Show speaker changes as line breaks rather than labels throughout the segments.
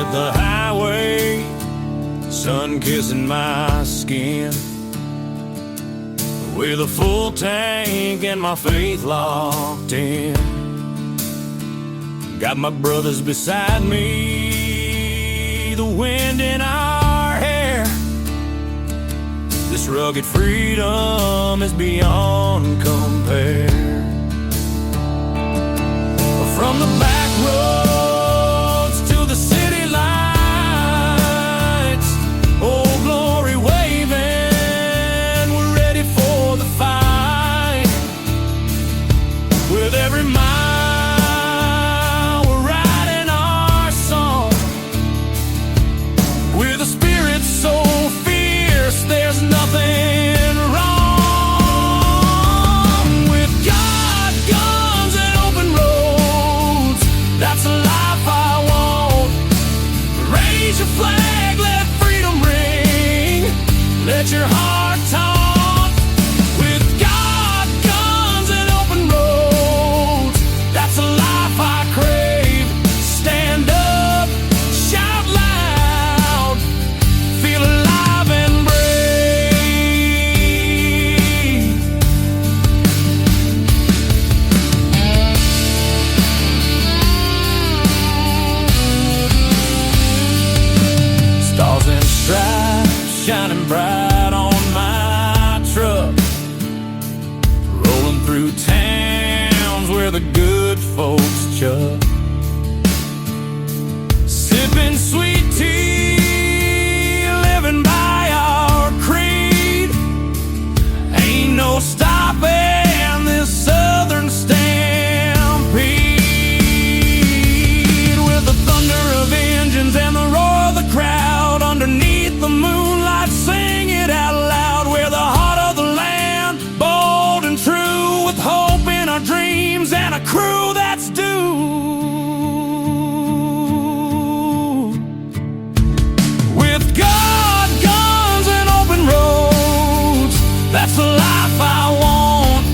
hit the highway, sun kissing my skin, with a full tank and my faith locked in. Got my brothers beside me, the wind in our hair. This rugged freedom is beyond compare. From the back roads to the city lights, Old Glory waving, we're ready for the fight. With every mile we're writing our song, with a spirit so fierce there's nothing wrong. With God, guns, and open roads, that's a life I want. Raise your flag, let freedom ring, let your heart taunt. With God, guns, and open roads, that's a life I crave. Stand up, shout loud, feel alive and brave. Stars and stripes shining bright on my truck, rolling through towns where the good folks chuck, sipping sweet tea, living by our creed. Ain't no stopping this southern stampede. With the thunder of engines and the roar of the crowd, underneath the moonlight, sing it out loud. We're the heart of the land, bold and true, with hope in our dreams and a crew that's due. With God, guns, and open roads, that's the life I want.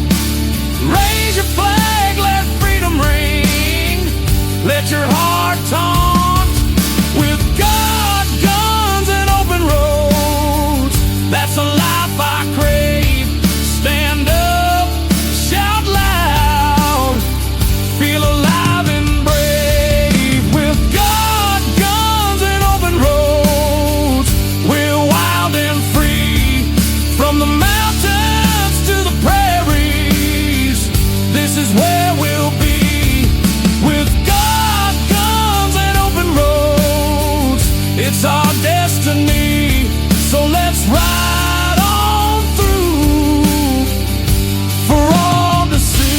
Raise your flag, let freedom ring, let your heart taunt. With God, guns, and open roads, that's a life I crave. Stand up, shout loud, feel alive and brave. With God, guns, and open roads, we're wild and free. From the mountains to the prairies, this is where we'll be. With God, guns, and open roads, it's our destiny. So let's ride on through for all to see.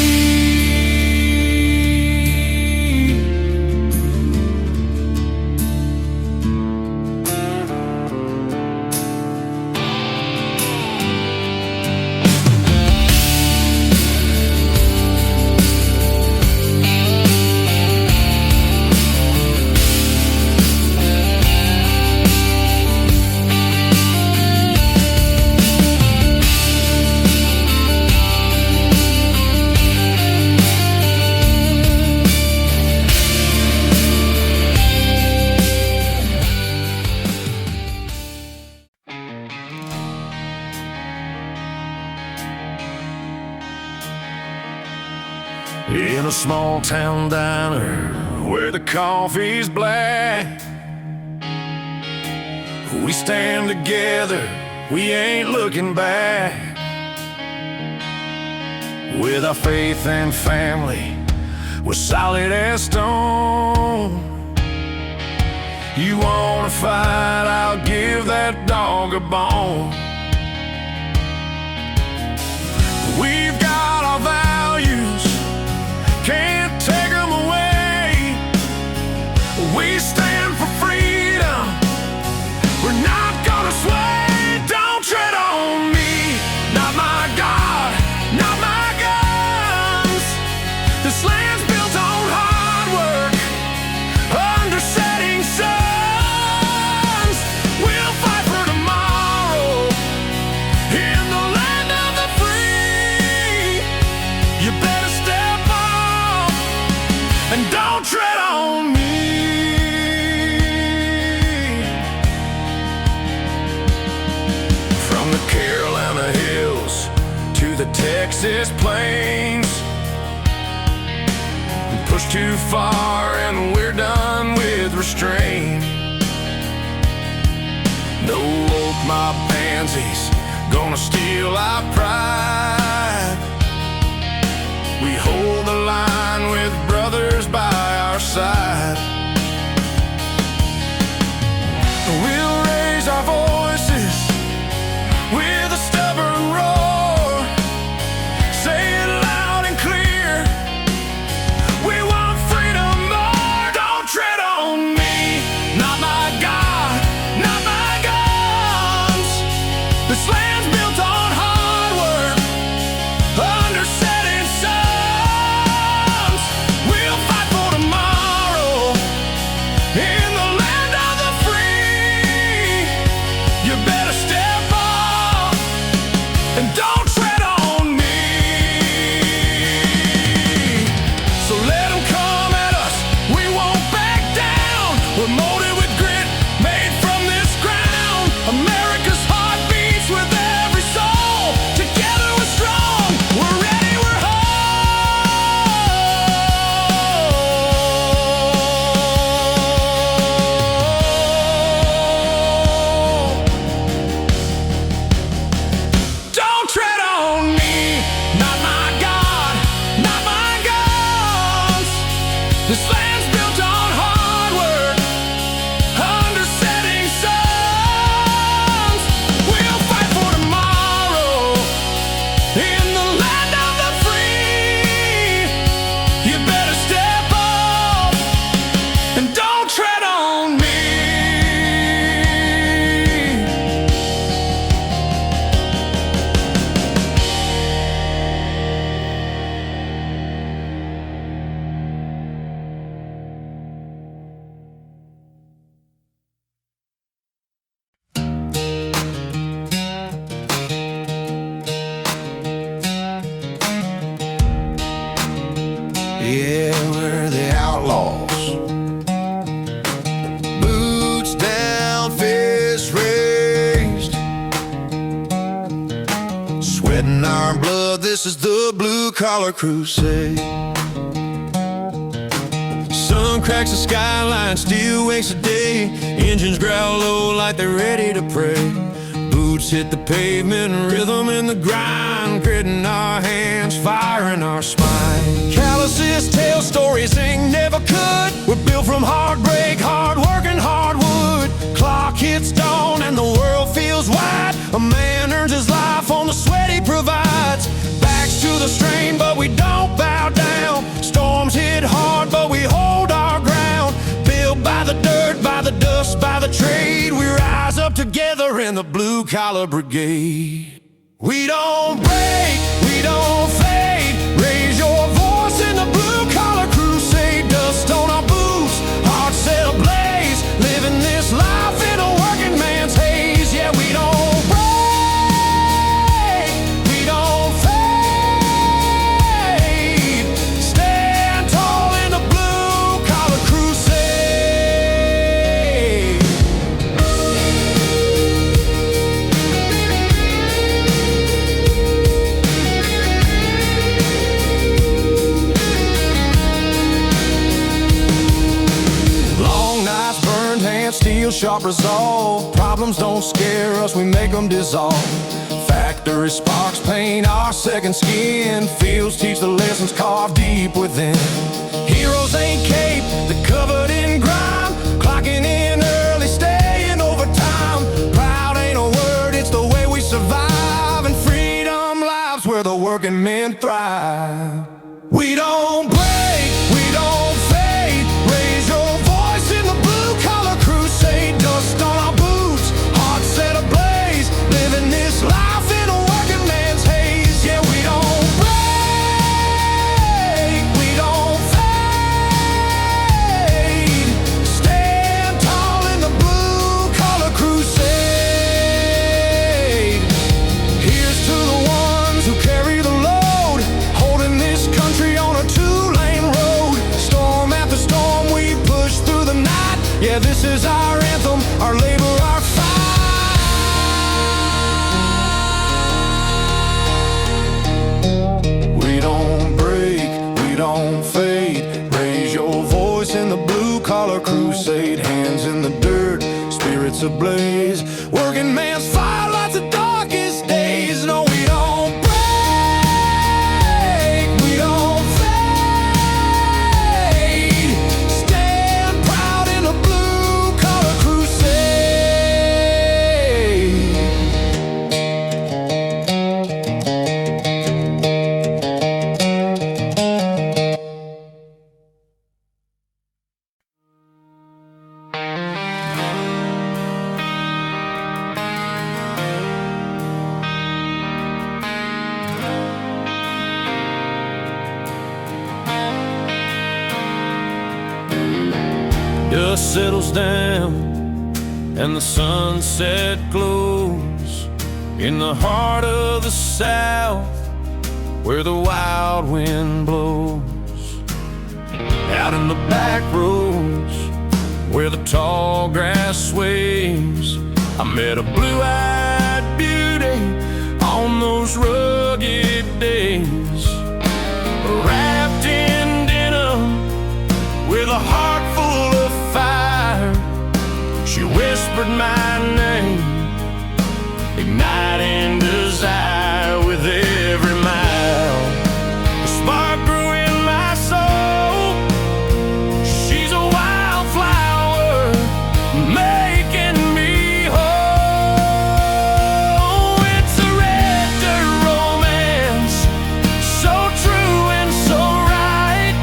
In a small town diner where the coffee's black, we stand together, we ain't looking back. With our faith and family, we're solid as stone. You wanna fight, I'll give that dog a bone. We've got our values, can't take them away. We stand for freedom, we're not gonna sway. Don't tread on me, not my God, not my guns. This land's built on hard work, under setting suns. We'll fight for tomorrow in the land of the free. to the Texas plains. Pushed too far and we're done with restraint. No woke mob pansies gonna steal our pride. We hold the line with brothers by our side. We'll raise our voices with a stubborn roar. Say it loud and clear, we want freedom more. Don't tread on me, not my God, not my guns. This land's built on hard work, under setting suns. We'll fight for tomorrow in the land of the free. You better step up and don't tread on me. So let them come at us, we won't back down. We're molded with grit, made from this ground. America's heart beats with every soul. Together we're strong, we're ready, we're whole. Don't tread on me, not my God, not my guns. This land's built on hard work, under setting suns. We'll fight for tomorrow in the land of the free. You better step up and don't tread on me. Yeah, we're the outlaws. Boots down, fists raised, sweating our blood. This is the blue collar crusade. Sun cracks the skyline, steel wakes the day. Engines growl low like they're ready to pray. Boots hit the pavement, rhythm in the grind, gritting our hands, fire in our spine. Calluses tell stories ain't never could. We're built from heartbreak, hard work and hardwood. Clock hits dawn and the world feels wide. A man earns his life on the sweat he provides. Backs to the strain, but we don't bow down. Storms hit hard, but we hold our ground. Built by the dirt, by the dust, by the trade. We rise up together in the blue collar brigade. We don't break, we don't fade. Raise your voice in the blue collar crusade. Dust on our boots, hearts set ablaze. Living this life in a working man's haze. Yeah, we don't break, we don't fade. Stand tall in the blue collar crusade. Long nights, burned hands, steel sharp resolve. Problems don't scare us, we make them dissolve. Factory sparks paint our second skin. Fields teach the lessons carved deep within. Heroes ain't caped, they're covered in grime. Clocking in early, staying overtime. Proud ain't a word, it's the way we survive. And freedom lives where the working men thrive. We don't break, we don't fade. Raise your voice in the blue collar crusade. Dust on our boots, hearts set ablaze. Living this life in a working man's haze. Yeah, we don't break, we don't fade. Stand tall in the blue collar crusade. Here's to the ones who carry the load, holding this country on a two-lane road. Storm after storm, we push through the night. Yeah, this is our anthem, our labor, our fight. ablaze. Working man's fire lights the darkest days. No, we don't break, we don't fade. Stand proud in a blue-collar crusade. Dust settles down and the sunset glows in the heart of the South, where the wild wind blows. Out in the back roads where the tall grass sways, I met a blue-eyed beauty on those rugged days. Wrapped in denim with a heart full of fire, she whispered my name, igniting desire with every mile. A spark grew in my soul. She's a wildflower making me whole. It's a red dirt romance, so true and so right.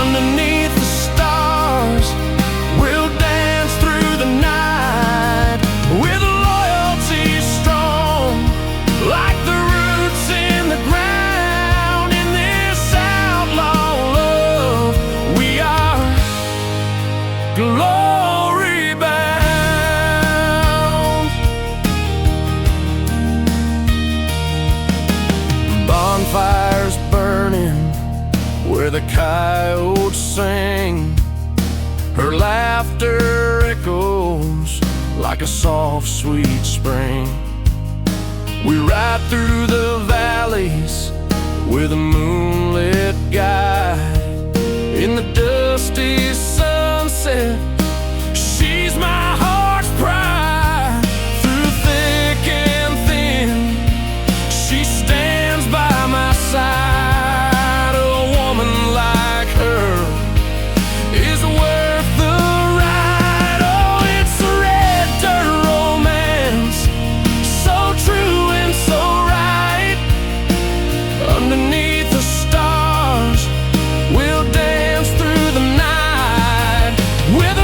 Underneath the stars, we'll dance through the night with loyalty strong, like the roots in the ground. In this outlaw love, we are glory bound. Bonfires burning where the coyotes sing. Her laughter echoes like a soft, sweet spring. We ride through the valleys with a moonlit guide. In the dusty sunset, she's my heart's pride. Through thick and thin, she stands by my side. A woman like her is worth the ride. Oh, it's a red dirt romance, so true and so right. Underneath the stars, we'll dance through the night with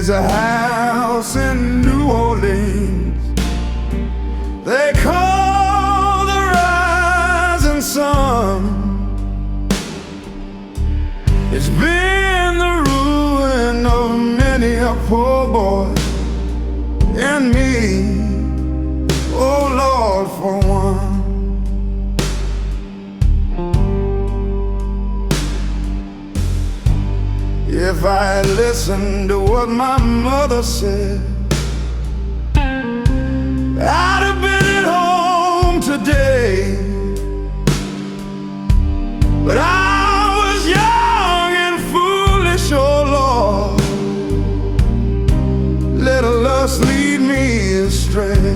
There's a house in New Orleans they call the rising sun. It's been the ruin of many a poor boy and me, oh Lord, for one. If I had listened to what my mother said, I'd have been at home today. But I was young and foolish, oh Lord, let a lust lead me astray.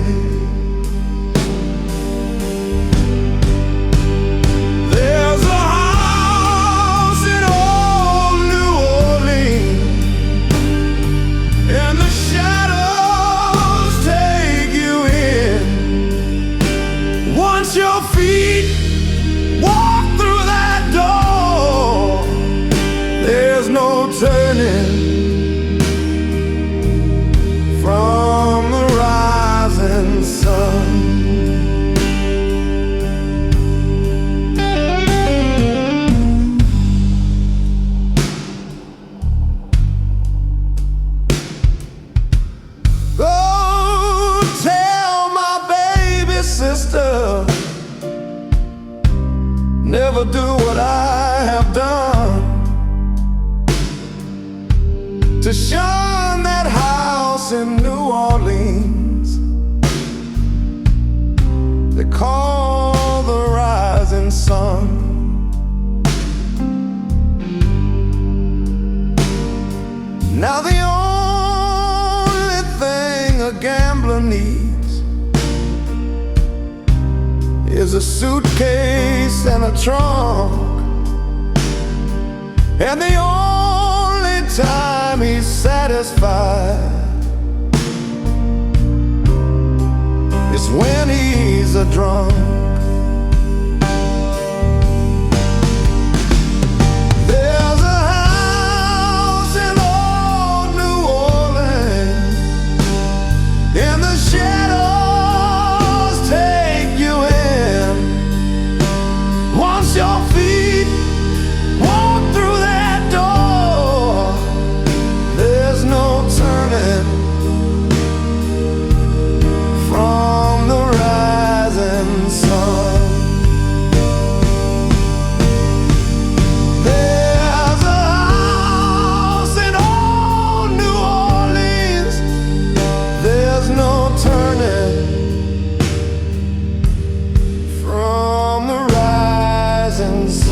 There's a house in old New Orleans, and the shadows take you in. Once your feet walk through that door, there's no turning from the rising sun. Oh, tell my baby sister, never do what I have done to shun that house in New Orleans they call the rising sun. Now the only thing a gambler needs is a suitcase and a trunk, and the only time he's satisfied is when he's a drunk. There's a house in old New Orleans, and the shadows take you in. Once your feet walk through that door, there's no turning from the rising sun. There's a house in old New Orleans, there's no turning from the rising sun.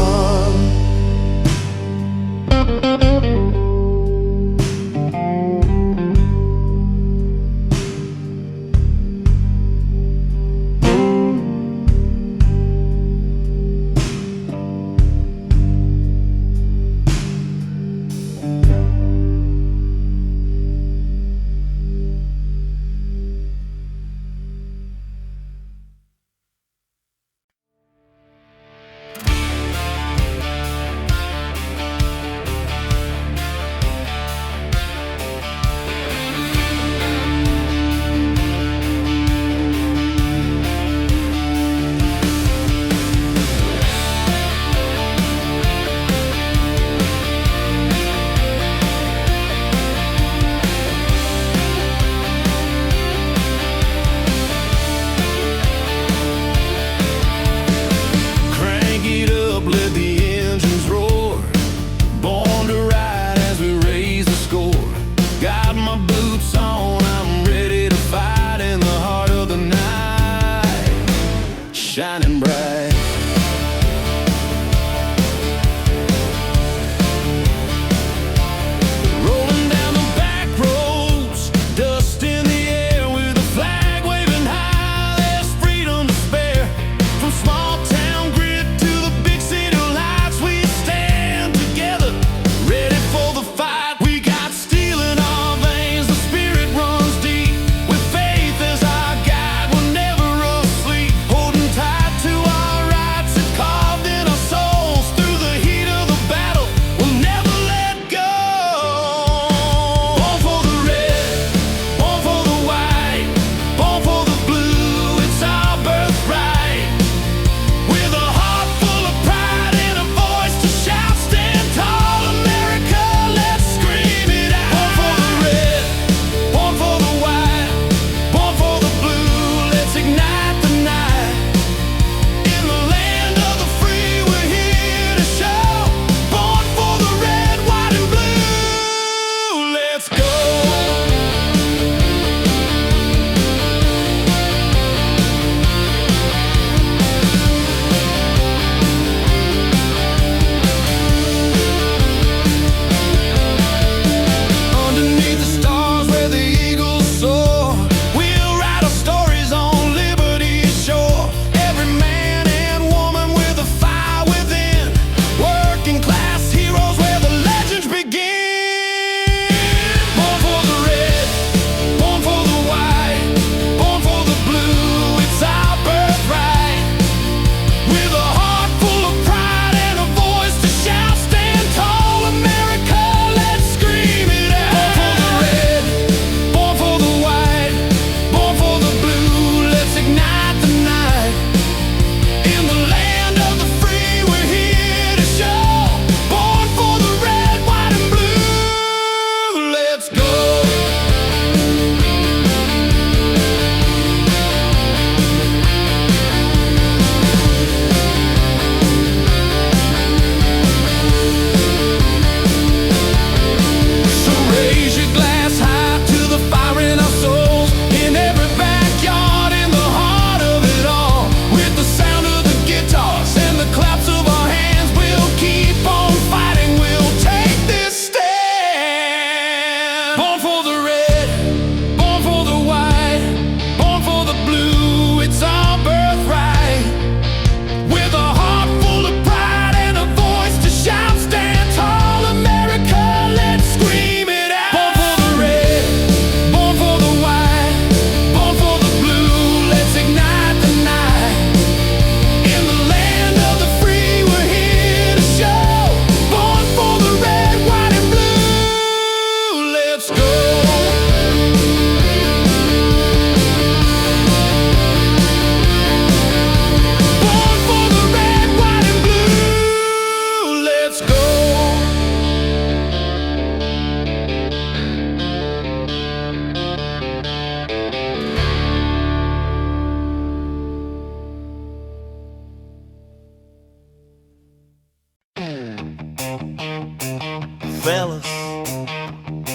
fellas.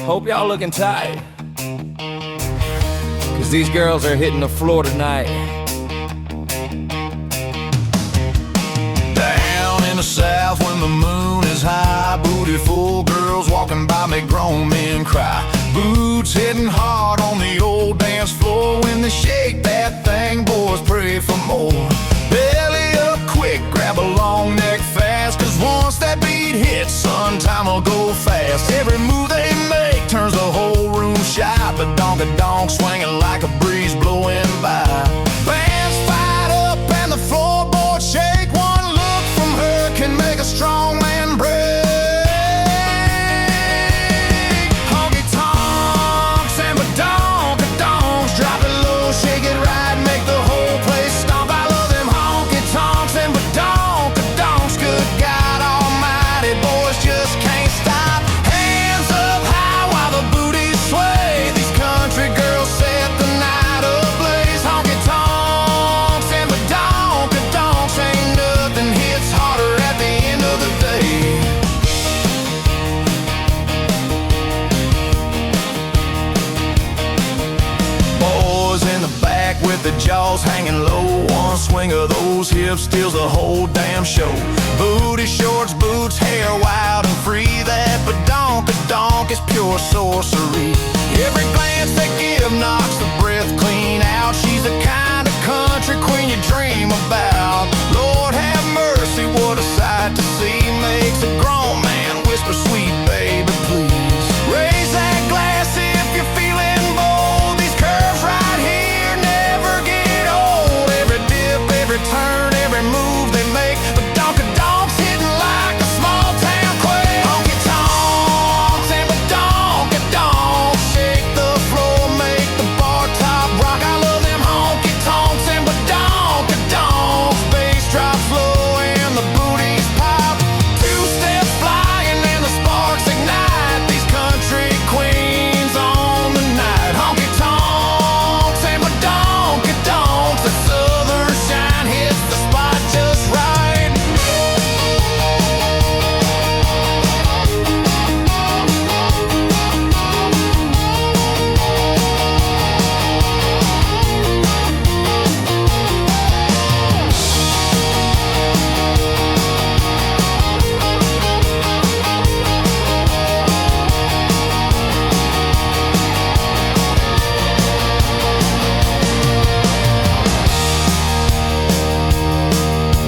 Hope y'all looking tight, 'cause these girls are hitting the floor tonight.
Down in the south when the moon is high, booty-full girls walking by make grown men cry. Boots hitting hard on the old dance floor. When they shake that thing, boys pray for more. Belly up quick, grab a long neck fast, 'cause once that beat hits, son, time will go fast. Every move they make turns the whole room shy. Badonkadonk swinging like a breeze blowing by. Bands fired up and the floorboards shake. One look from her can make a strong man break. Honkytonks and Badonkadonks, drop it low, shake it right, make the whole place stomp. I love them honky-tonks and Badonkadonks. Good God almighty, boys just can't stop. Hands up high while the booties sway. These country girls set the night ablaze. Honky-tonks and Badonkadonks, ain't nothing hits harder at the end of the day. Boys in the back with the jaws hanging low. One swing of those hips steals the whole damn show. Booty shorts, boots, hair wild and free. That badonkadonk is pure sorcery. Every glance they give knocks the breath clean out. She's the kind of country queen you dream about. Lord have mercy, what a sight to see. Makes a grown man whisper, sweet baby, please. Raise that glass if you're feeling bold. These curves right here never get old. Every dip, every turn, every move they make. Badonkadonks hitting like a small town quake. Honky-tonks and Badonkadonks, shake the floor, make the bar top rock. I love them honky-tonks and Badonkadonks. Bass drops low and the booties pop. Two steps flying and the sparks ignite. These country queens on the night. Honky-tonks and Badonkadonks, the southern shine hits the spot just right.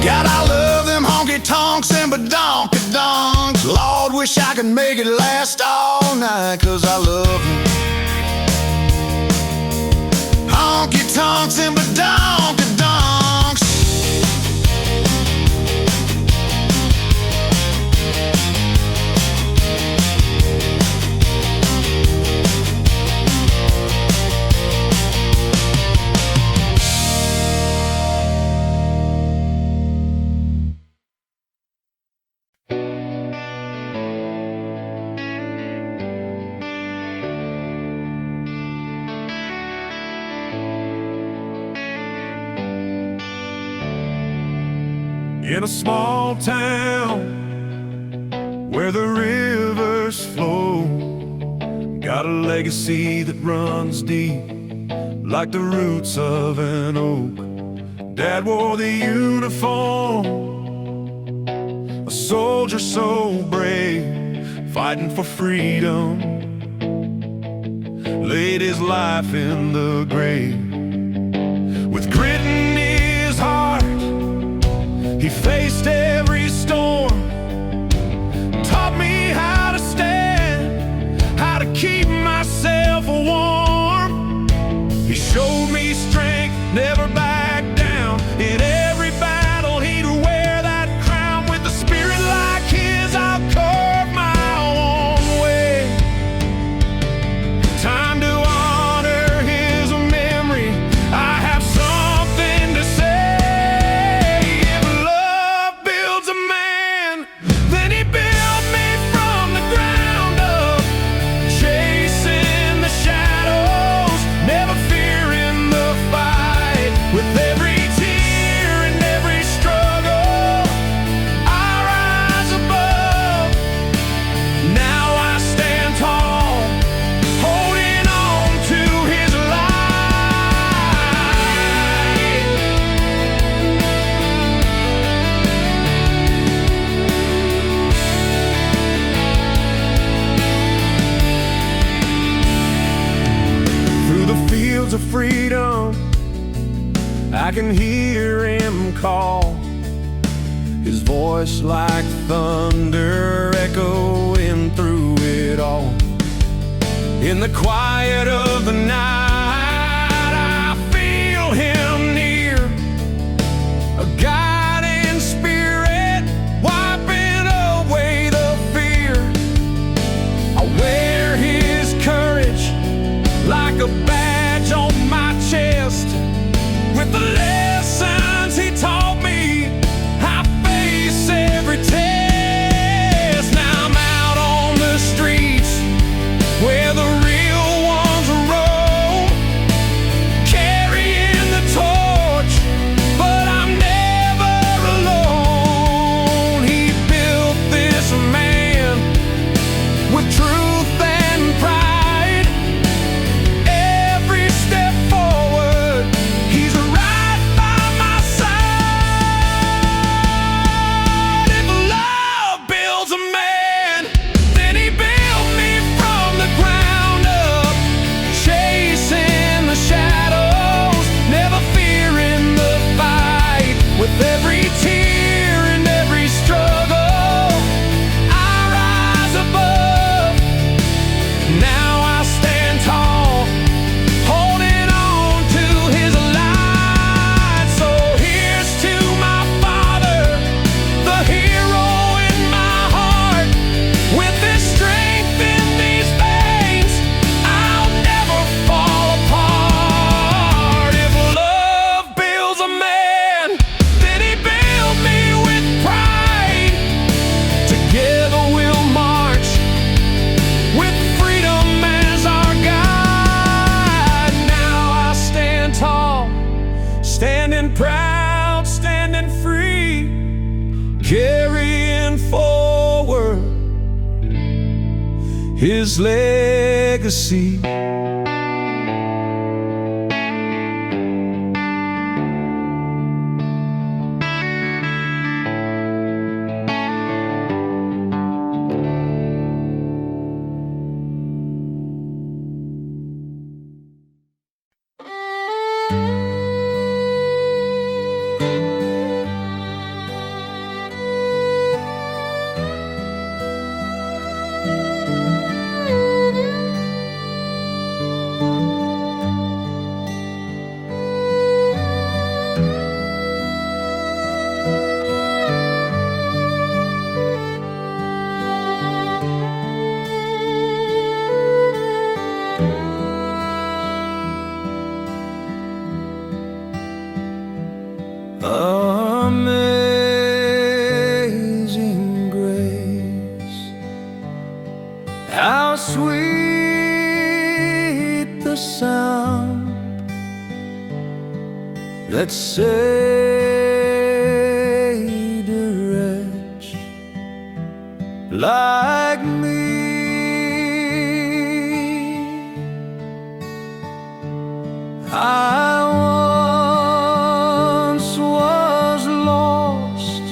God, I love them honky-tonks and Badonkadonks. Lord, wish I could make it last all night, 'cause I love them. Honky-tonks and Badonkadonks.
In a small town where the rivers flow, got a legacy that runs deep like the roots of an oak. Dad wore the uniform, a soldier so brave, fighting for freedom, laid his life in the grave. With grit in his heart, he faced every storm, taught me how to stand, how to keep myself warm. He showed me strength, never back down. In every battle he'd wear that crown. With a spirit like his, I'll carve my own way. Time to honor his memory I can hear him call, his voice like thunder echoing through it all. In the quiet of the night, I feel him near, a guiding spirit wiping away the fear. I wear his courage like a badge on my chest. With the lessons he taught me, I face every test. Now I'm out on the streets where the real ones roam, carrying the torch, but I'm never alone. He built this man with truth and pride. Every step forward, he's right by my side. If love builds a man, then he built me from the ground up, chasing the shadows, never fearing the fight. With every tear and every struggle, I rise above. Now I stand tall, holding on to his light. So here's to my father, the hero in my heart. With this strength in these veins, I'll never fall apart. If love builds a man, then he built me with pride. Together we'll march, with freedom as our guide. Now I stand tall, standing proud, standing free, carrying forward his legacy. Amazing grace, how sweet the sound that saved a wretch like me. I once was lost,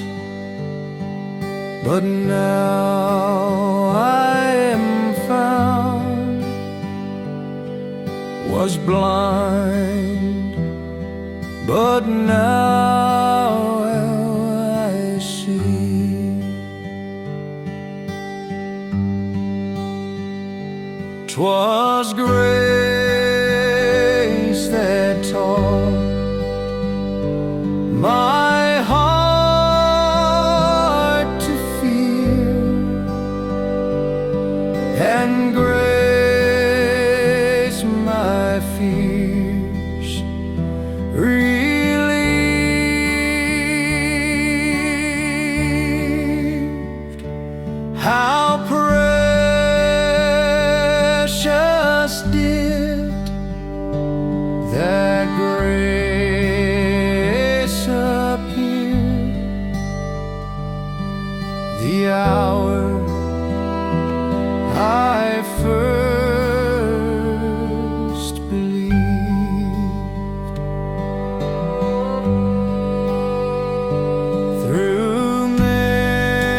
but now I am found. Was blind, but now I see. 'Twas grace that taught my heart to fear, and grace my fears relieved. How precious did that grace appear, the hour I first believed. Through many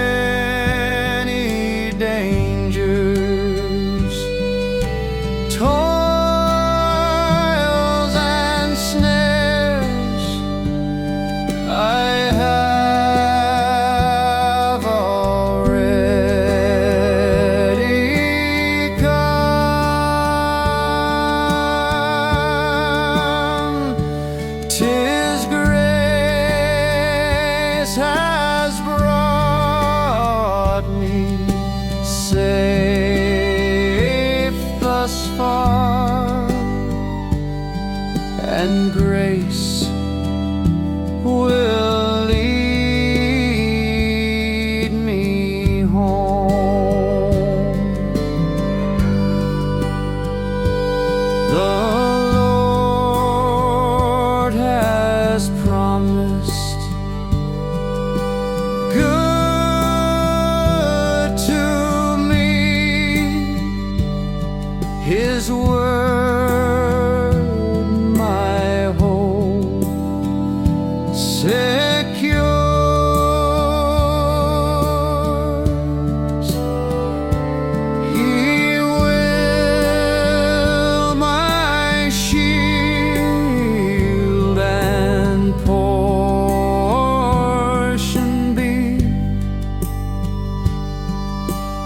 dangers, toils and snares,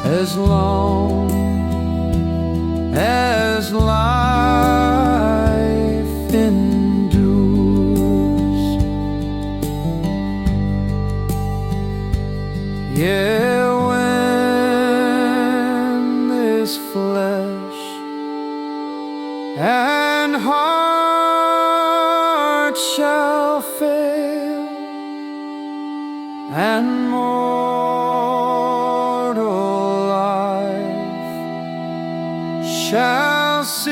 as long as life endures. Yeah, when this flesh and heart shall fail, and mortal life shall cease,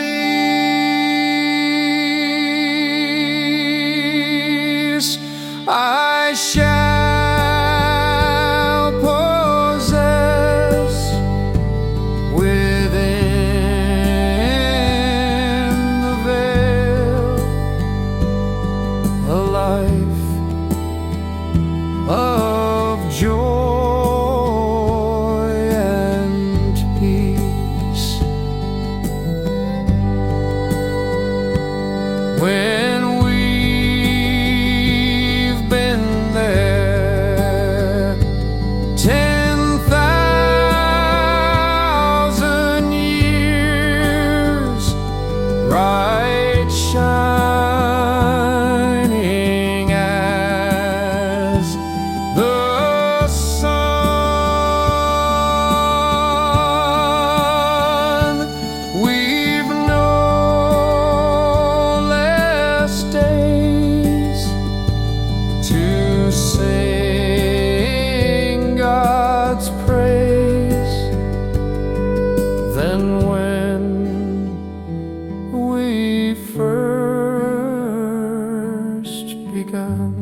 I shall possess within the veil a life of joy and peace. When we've been there 10,000 years, bright shining as the sun, we've no less days to sing God's praise than when we first begun.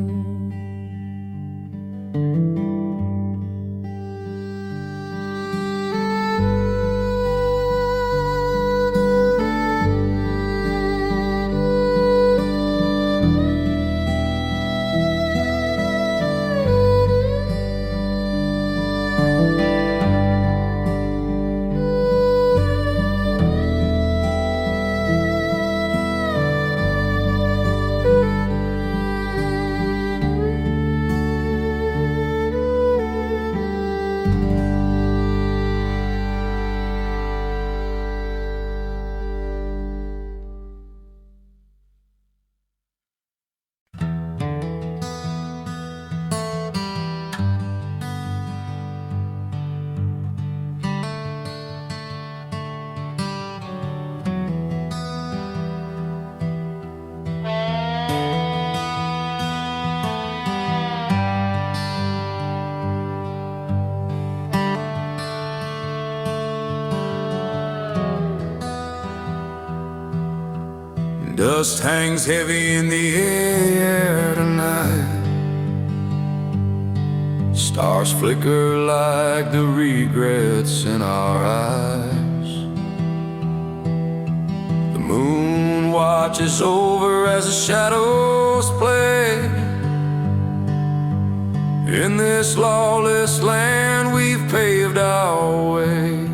Dust hangs heavy in the air tonight. Stars flicker like the regrets in our eyes. The moon watches over as the shadows play. In this lawless land we've paved our way.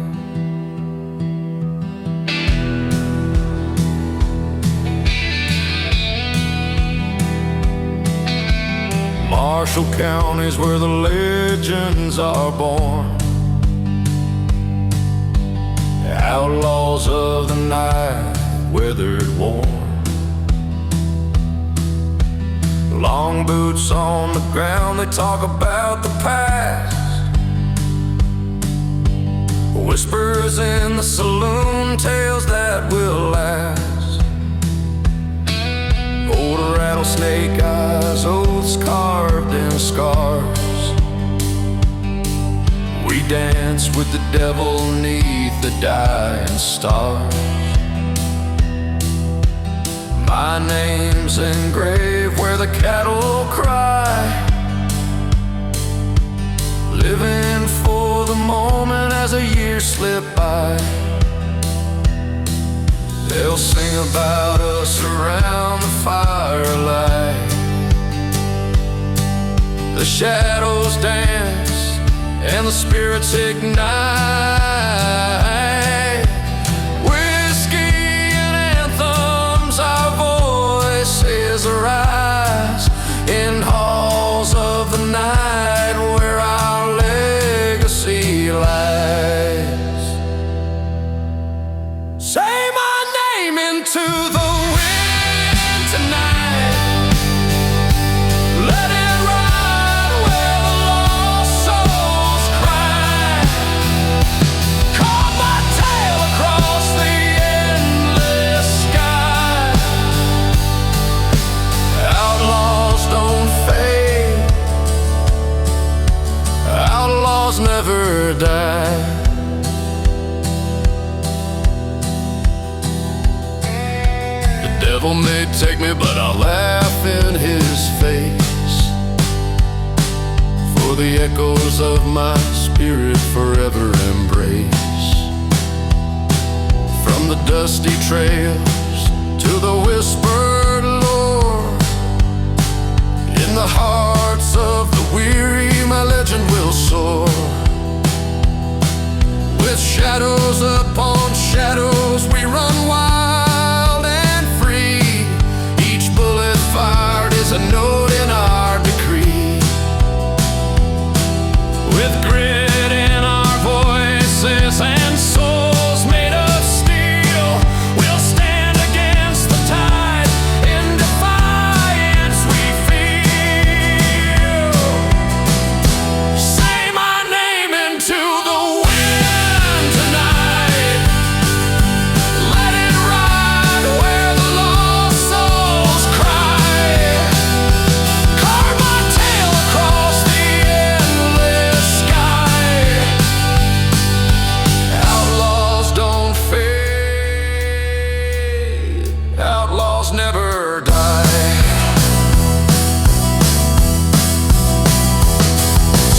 Marshall County's where the legends are born. Outlaws of the night, weathered worn. Long boots on the ground, they talk about the past. Whispers in the saloon, tales that will last. Old rattlesnake eyes, oaths carved in scars. We dance with the devil neath the dying stars. My name's engraved where the cattle cry, living for the moment as the years slip by. They'll sing about us around the firelight. The shadows dance and the spirits ignite. Whiskey and anthems, our voices arise in halls of the night where our legacy lies.
never die. The devil may take me, but I'll laugh in his face, for the echoes of my spirit forever embrace. From the dusty trails to the whispered lore, in the hearts of the weary my legend will soar. With shadows upon shadows we run wild and free. Each bullet fired is a note in our decree. With grit in our voices and souls made of steel, we'll stand against the tide. In defiance we feel. Say my name into the wind tonight. Let it ride where the lost souls cry. Carve my tail across the endless sky. Outlaws don't fade. Outlaws never die.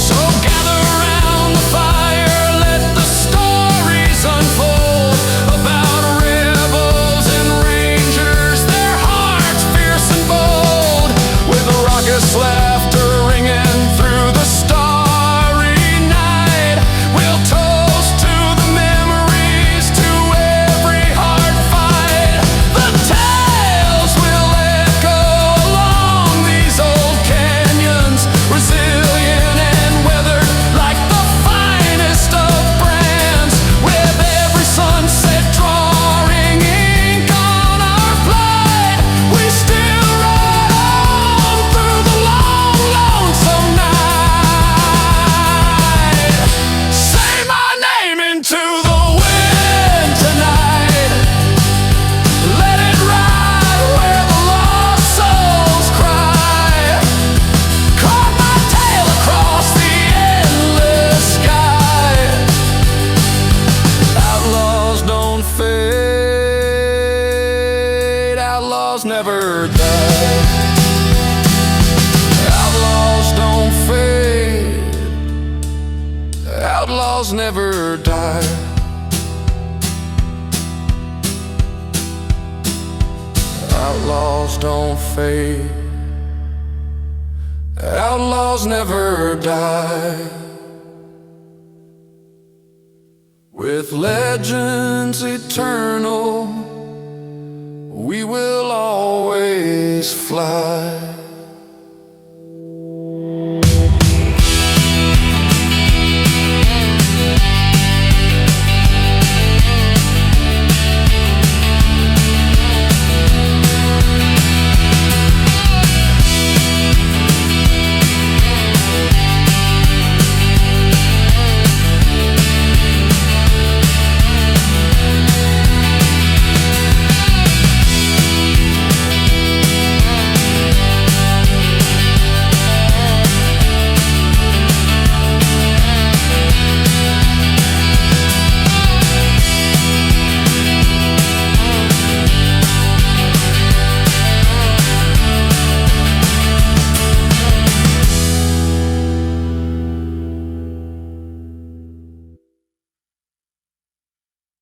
So gather round the fire, let the stories unfold about rebels and rangers, their hearts fierce and bold. With raucous laughter ringing through the starry night, we'll toast to the memories, to every hard fight. The tales will echo along these old canyons, resilient and weathered like the finest of brands. With every sunset drawing ink on our flight, we still ride on through the long, lonesome night. Say my name into the wind tonight. Let it ride where the lost souls cry. Carve my tail across the endless sky. Outlaws don't fade. Outlaws never die. Outlaws don't fade. Outlaws never die. Outlaws don't fade. Outlaws never die. With legends eternal, we will always fly.